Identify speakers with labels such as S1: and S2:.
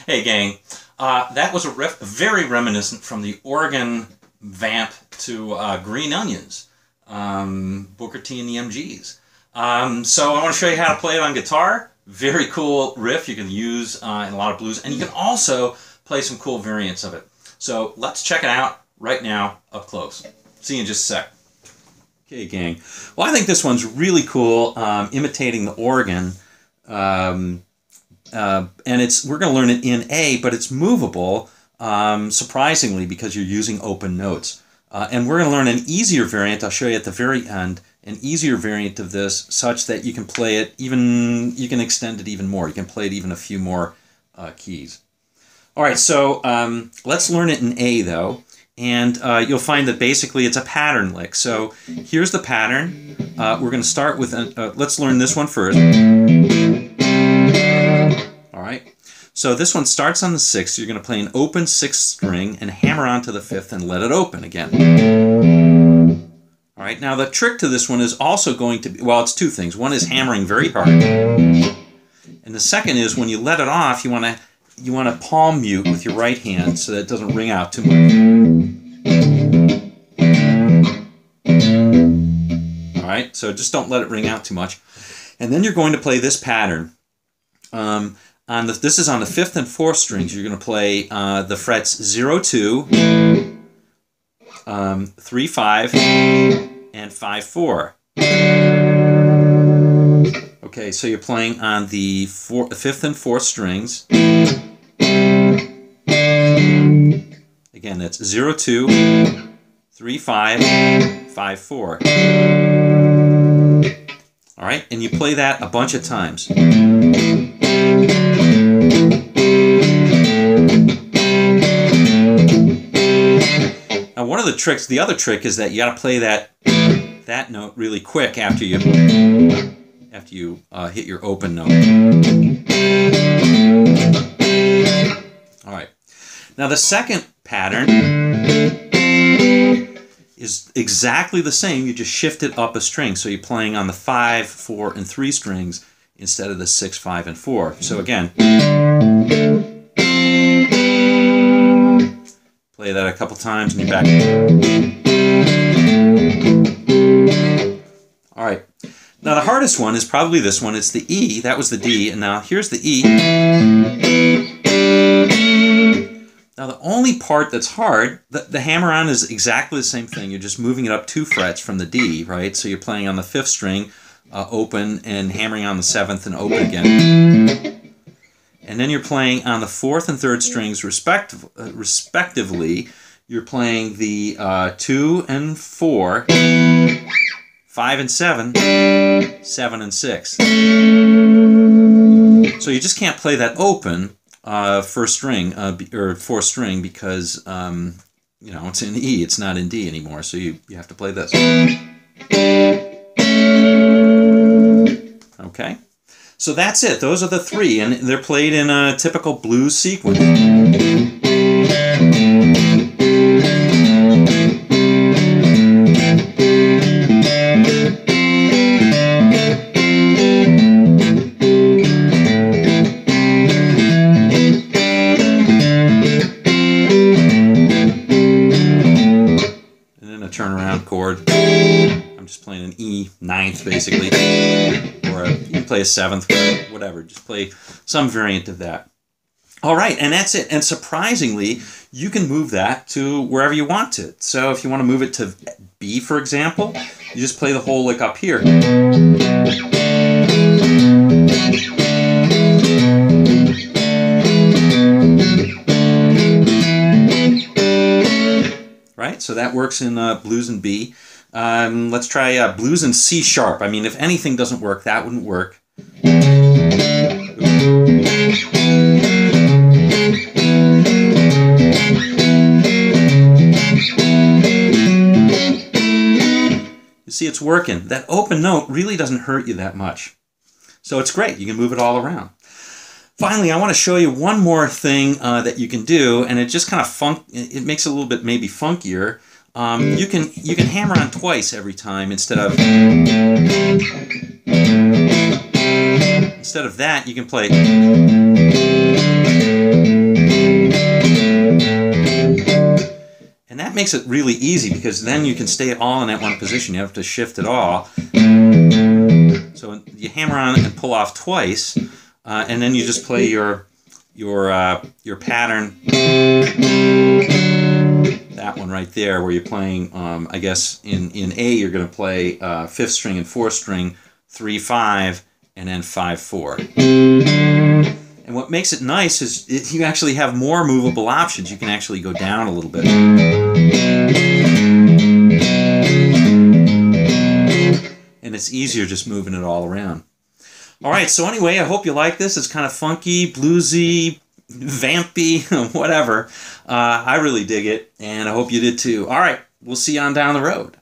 S1: Hey gang, that was a riff very reminiscent from the organ Vamp to Green Onions, Booker T and the MGs. So I want to show you how to play it on guitar. Very cool riff you can use in a lot of blues, and you can also play some cool variants of it. So let's check it out right now up close. See you in just a sec. Okay gang, well I think this one's really cool, imitating the organ. And we're going to learn it in A, but it's movable, surprisingly, because you're using open notes. And we're going to learn an easier variant, I'll show you at the very end, an easier variant of this such that you can play it even, you can extend it even more. You can play it even a few more keys. All right, so let's learn it in A, though. And you'll find that basically it's a pattern lick. So here's the pattern. We're going to start with, let's learn this one first. Alright, so this one starts on the 6th. You're going to play an open 6th string and hammer onto the 5th and let it open again. Alright, now the trick to this one is also going to be, well, it's two things. One is hammering very hard. And the second is when you let it off, you want to palm mute with your right hand so that it doesn't ring out too much. Alright, so just don't let it ring out too much. And then you're going to play this pattern. This is on the 5th and 4th strings. You're going to play the frets 0, 2, 3, 5, and 5, 4. Okay, so you're playing on the 5th and 4th strings. Again, that's 0, 2, 3, 5, 5, 4. All right, and you play that a bunch of times. Now, one of the tricks, the other trick is that you got to play that note really quick after you hit your open note. All right. Now the second pattern is exactly the same. You just shift it up a string, so you're playing on the 5, 4, and 3 strings instead of the 6, 5, and 4. So again. Play that a couple times and you're back. All right. Now the hardest one is probably this one. It's the E. That was the D. And now here's the E. Now the only part that's hard, the hammer-on is exactly the same thing. You're just moving it up 2 frets from the D, right? So you're playing on the 5th string, open, and hammering on the 7th and open again. And then you're playing on the 4th and 3rd strings respectively. You're playing the 2 and 4, 5 and 7, 7 and 6. So you just can't play that open first string or 4th string because you know, it's in E, it's not in D anymore. So you have to play this. Okay. So that's it. Those are the 3, and they're played in a typical blues sequence. And then a turnaround chord. I'm just playing an E 9th, basically. Or you can play a 7th, whatever. Just play some variant of that. All right, and that's it. And surprisingly, you can move that to wherever you want to. So if you want to move it to B, for example, you just play the whole lick up here. right, so that works in blues and B. Let's try blues and C sharp. I mean, if anything doesn't work, that wouldn't work. You see, it's working. That open note really doesn't hurt you that much. So it's great. You can move it all around. Finally, I want to show you one more thing that you can do, and it just kind of it makes it a little bit maybe funkier. You can hammer on twice every time instead of that. You can play. And that makes it really easy because then you can stay all in that one position. You have to shift it all. So you hammer on and pull off twice, and then you just play your pattern. That one right there, where you're playing. I guess in A you're going to play 5th string and 4th string, 3-5, and then 5-4. And what makes it nice is you actually have more movable options. You can actually go down a little bit. And it's easier just moving it all around. All right, so anyway, I hope you like this. It's kind of funky, bluesy, vampy, whatever. I really dig it, and I hope you did too. All right, we'll see you on down the road.